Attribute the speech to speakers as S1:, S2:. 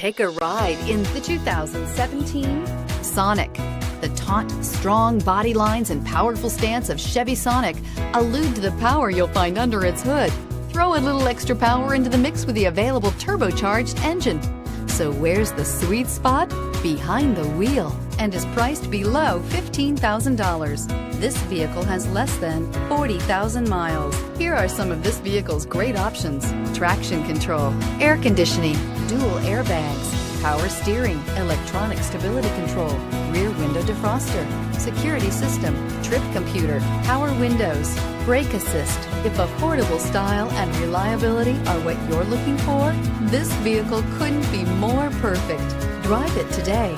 S1: Take a ride in the 2017 Sonic. The taut, strong body lines and powerful stance of Chevy Sonic allude to the power you'll find under its hood. Throw a little extra power into the mix with the available turbocharged engine. So where's the sweet spot? Behind the wheel, and is priced below $15,000. This vehicle has less than 40,000 miles. Here are some of this vehicle's great options: traction control, air conditioning, dual airbags, power steering, electronic stability control, rear window defroster, security system, trip computer, power windows, brake assist. If affordable style and reliability are what you're looking for, this vehicle couldn't be more perfect. Drive it today.